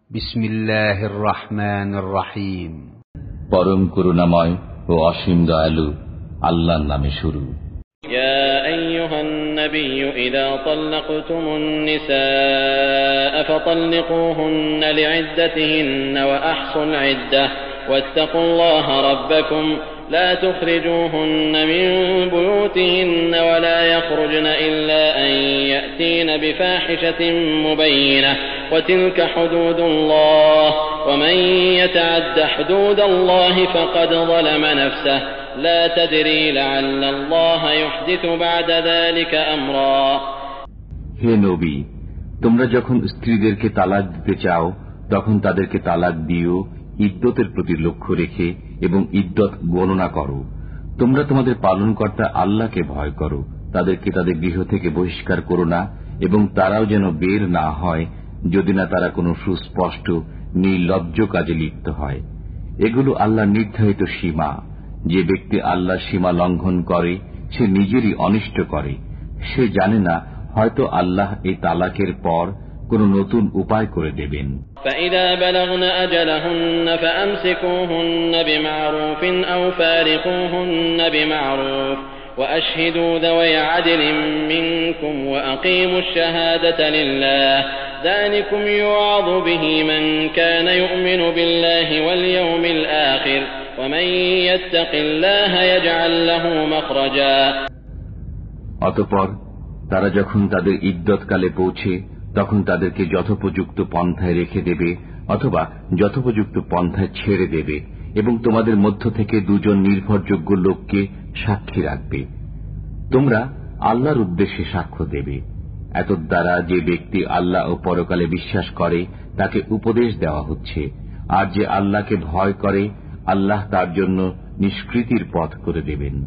বিসমিল্লাহির রহমানির রহিম। পরম করুণাময় ও অসীম দয়ালু আল্লাহর নামে শুরু। ইয়া আইয়ুহান নাবিয়্যু ইযা তাল্লাকতুমুন নিসা ফাতাল্লিকুহুন্না লিইদ্দাতিহিন্না ওয়া আহসুল ইদ্দাহ ওয়াত্তাকুল্লাহা রাব্বাকুম لا تخرجوهن من بيوتهن ولا يخرجن إلا أن يأتين بفاحشة مبينة وتلك حدود الله ومن يتعد حدود الله فقد ظلم نفسه لا تدري لعل الله يحدث بعد ذلك أمرا। হে নবী, তোমরা যখন স্ত্রীদেরকে তালাক দিতে চাও তখন তাদেরকে তালাক দিও ইদ্যতের প্রতি লক্ষ্য রেখে এবং ইদ্যত গণনা করো। তোমরা তোমাদের পালনকর্তা আল্লাহকে ভয় করো। তাদেরকে তাদের গৃহ থেকে বহিষ্কার করো না এবং তারাও যেন বের না হয় যদি না তারা কোনো সুস্পষ্ট নির্লজ্জ কাজে লিপ্ত হয়। এগুলো আল্লাহর নির্ধারিত সীমা। যে ব্যক্তি আল্লাহর সীমা লঙ্ঘন করে সে নিজেরই অনিষ্ট করে। সে জানে না হয়তো আল্লাহ এই তালাকের পর কোন নতুন উপায় করে দেবেন। فإذا بلغن أجلهن فأمسكوهن بمعروف أو فارقوهن بمعروف وأشهدوا ذوي عدل منكم وأقيموا الشهادة لله ذلكم يوعظ به من كان يؤمن بالله واليوم الآخر ومن يتق الله يجعل له مخرجا। অতঃপর তারা যখন তাদের ইদ্যতকালে পৌঁছে তখন তাদেরকে যথোপযুক্ত পন্থায় রেখে দেবে অথবা যথোপযুক্ত পন্থায় ছেড়ে দেবে এবং তোমাদের মধ্য থেকে দুজন নির্ভরযোগ্য লোককে সাক্ষী রাখবে। তোমরা আল্লাহর উদ্দেশ্যে সাক্ষ্য দেবে। এতদ দ্বারা যে ব্যক্তি আল্লাহ ও পরকালে বিশ্বাস করে তাকে উপদেশ দেওয়া হচ্ছে, আর যে আল্লাহকে ভয় করে আল্লাহ তার জন্য নিষ্কৃতির পথ করে দেবেন।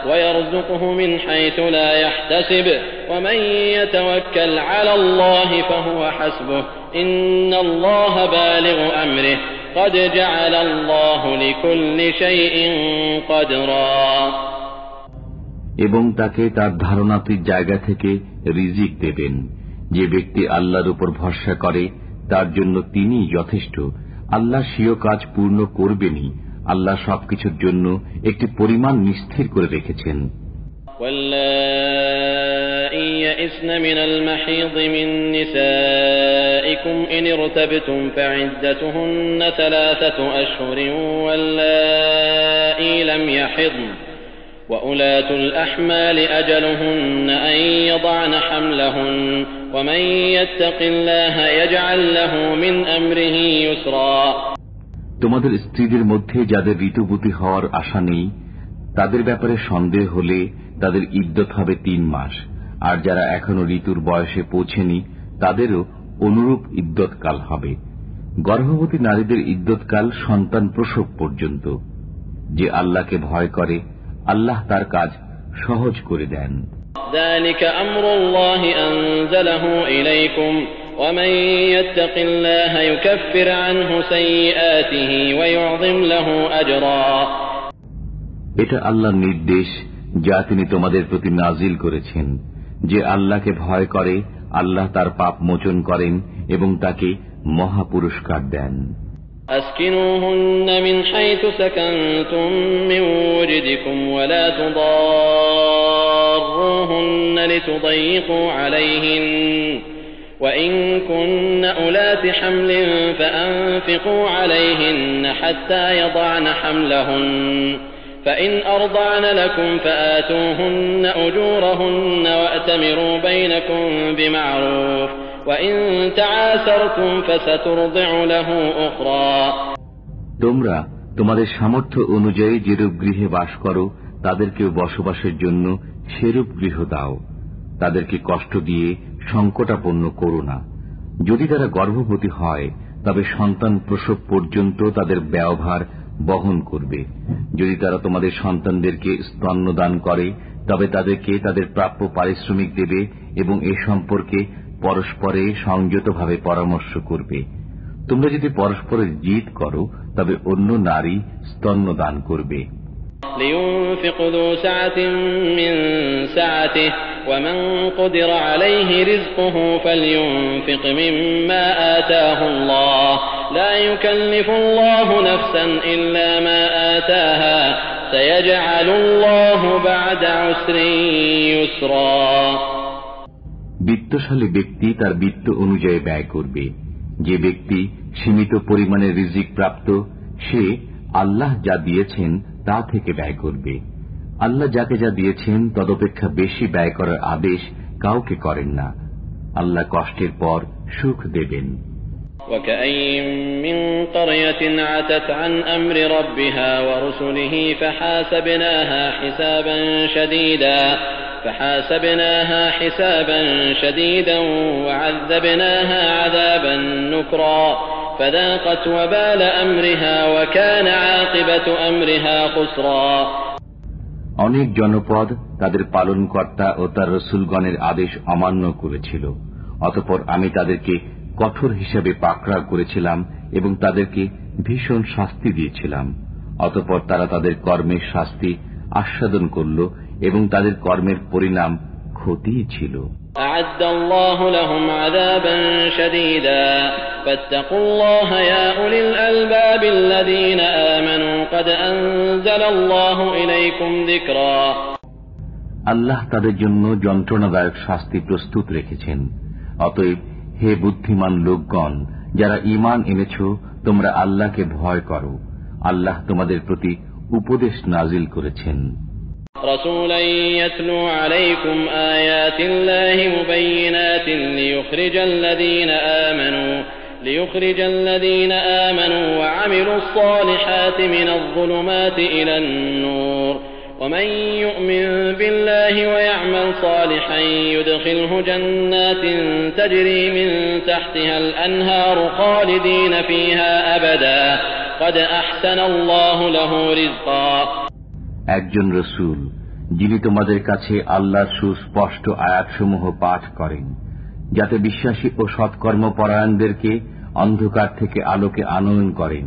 ويرزقه من حيث لا يحتسب ومن يتوكل على الله فهو حسبه إن الله بالغ أمره قد جعل الله لكل شيء قدرا। এবং তাকে তার ধারণাতীত জায়গা থেকে রিজিক দেবেন। যে ব্যক্তি আল্লাহর উপর ভরসা করে তার জন্য তিনিই যথেষ্ট। আল্লাহ স্বীয় কাজ পূর্ণ করবেনই। আল্লাহ সবকিছুর জন্য একটি পরিমাণ নিস্থির করে রেখেছেন। واللائي يئسن من المحيض من نسائكم إن ارتبتم فعدتهن 3 أشهر واللائي لم يحضن وأولاة الأحمال أجلهن أن يضعن حملهن ومن يتق الله يجعل له من أمره يسرا। তোমাদের স্ত্রীদের মধ্যে যাদের ঋতুবতী হওয়ার আশা নেই তাদের ব্যাপারে সন্দেহ হলে তাদের ইদ্যত হবে 3 মাস, আর যারা এখনো ঋতুর বয়সে পৌঁছেনি তাদেরও অনুরূপ ইদ্যতকাল হবে। গর্ভবতী নারীদের ইদ্যতকাল সন্তান প্রসব পর্যন্ত। যে আল্লাহকে ভয় করে আল্লাহ তার কাজ সহজ করে দেন। ذلك أمر الله أنزله إليكم ومن يتق الله يكفر عنه سيئاته ويعظم له أجرا। এটা আল্লাহর নির্দেশ যা তিনি তোমাদের প্রতি নাজিল করেছেন। যে আল্লাহকে ভয় করে আল্লাহ তার পাপ মোচন করেন এবং তাকে মহা পুরস্কার দেন। أسكنوهن من حيث سكنتم من وجدكم ولا تضاروهن لتضيقوا عليهن وإن كن أولات حمل فأنفقوا عليهن حتى يضعن حملهن فإن أرضعن لكم فآتوهن أجورهن وأتمروا بينكم بمعروف وإن تعاسرتم فسترضع له أخرى। তোমরা তোমাদের সামর্থ্য অনুযায়ী যেরূপ গৃহে বাস করো তাদেরকেও বসবাসের জন্য সেরূপ গৃহ দাও। তাদেরকে কষ্ট দিয়ে সংকটাপন্ন করো না। যদি তারা গর্ভবতী হয় তবে সন্তান প্রসব পর্যন্ত তাদের ব্যয়ভার বহন করবে। যদি তারা তোমাদের সন্তানদেরকে স্তন্যদান করে তবে তাদেরকে তাদের প্রাপ্য পারিশ্রমিক দেবে এবং এ সম্পর্কে পরস্পরে সংযতভাবে পরামর্শ করবে। তোমরা যদি পরস্পরের জিদ করো তবে অন্য নারী স্তন্যদান করবে। لينفق ذو سعة من سعته ومن قدر عليه رزقه فلينفق مما آتاه الله لا يكلف الله نفسا إلا ما آتاها سيجعل الله بعد عسر يسرا বিত্তশালী ব্যক্তি তার বিত্ত অনুযায়ী ব্যয় করবে। যে ব্যক্তি সীমিত পরিমাণে রিজিক প্রাপ্ত, সে আল্লাহ যা দিয়েছেন তা থেকে ব্যয় করবে। আল্লাহ যাকে যা দিয়েছেন তদপেক্ষা বেশি ব্যয় করার আদেশ কাউকে করেন না। আল্লাহ কষ্টের পর সুখ দেবেন। وكأين من قرية عتت عن أمر ربها ورسله فحاسبناها حسابا شديدا وعذبناها عذابا نكرا فذاقت وبال أمرها وكان عاقبة أمرها خسرا অনেক জনপদ তাদের পালনকর্তা ও তার রসুলগণের আদেশ অমান্য করেছিল। অতঃপর আমি তাদেরকে কঠোর হিসাবে পাকড়াও করেছিলাম এবং তাদেরকে ভীষণ শাস্তি দিয়েছিলাম। অতঃপর তারা তাদের কর্মের শাস্তি আস্বাদন করল এবং তাদের কর্মের পরিণাম ক্ষতিই ছিল। أعد الله لهم عذابا شديدا فاتقوا الله يا أولي الألباب الذين آمنوا قد أنزل الله إليكم ذكرا আল্লাহ তাদের জন্য যন্ত্রণাদায়ক শাস্তি প্রস্তুত রেখেছেন। অতএব হে বুদ্ধিমান লোকগণ, যারা ঈমান এনেছ, তোমরা আল্লাহকে ভয় করো। আল্লাহ তোমাদের প্রতি উপদেশ নাজিল করেছেন। رسولا يتلو عليكم آيات الله مبينات ليخرج الذين آمنوا وعملوا الصالحات من الظلمات إلى النور ومن يؤمن بالله ويعمل صالحا يدخله جنات تجري من تحتها الأنهار خالدين فيها أبدا قد أحسن الله له رزقا একজন রসুল, যিনি তোমাদের কাছে আল্লাহর সুস্পষ্ট আয়াতসমূহ পাঠ করেন, যাতে বিশ্বাসী ও সৎকর্মপরায়ণদেরকে অন্ধকার থেকে আলোকে আনয়ন করেন।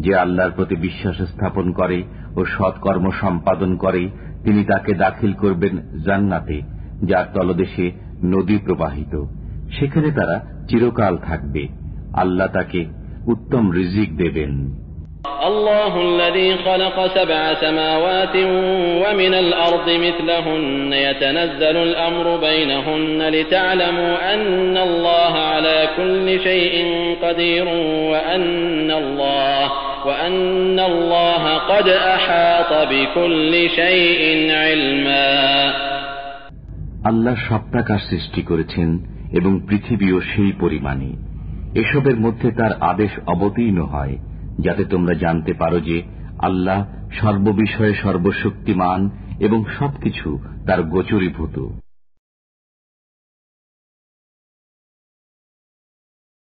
যে আল্লাহর প্রতি বিশ্বাস স্থাপন করে ও সৎকর্ম সম্পাদন করে, তিনি তাকে দাখিল করবেন জান্নাতে, যার তলদেশে নদী প্রবাহিত। সেখানে তারা চিরকাল থাকবে। আল্লাহ তাকে উত্তম রিজিক দেবেন। الله الذي خلق 7 سماوات ومن الأرض مثلهن يتنزل الأمر بينهن لتعلموا أن الله على كل شيء قدير وأن الله قد أحاط بكل شيء علما আল্লাহ সপ্তাকাশ সৃষ্টি করেছেন এবং পৃথিবীও সেই পরিমাণে। এসবের মধ্যে তার আদেশ অবতীর্ণ হয়, যাতে তোমরা জানতে পারো যে আল্লাহ সর্ববিষয়ে সর্বশক্তিমান এবং সবকিছু তার গোচরীভূত।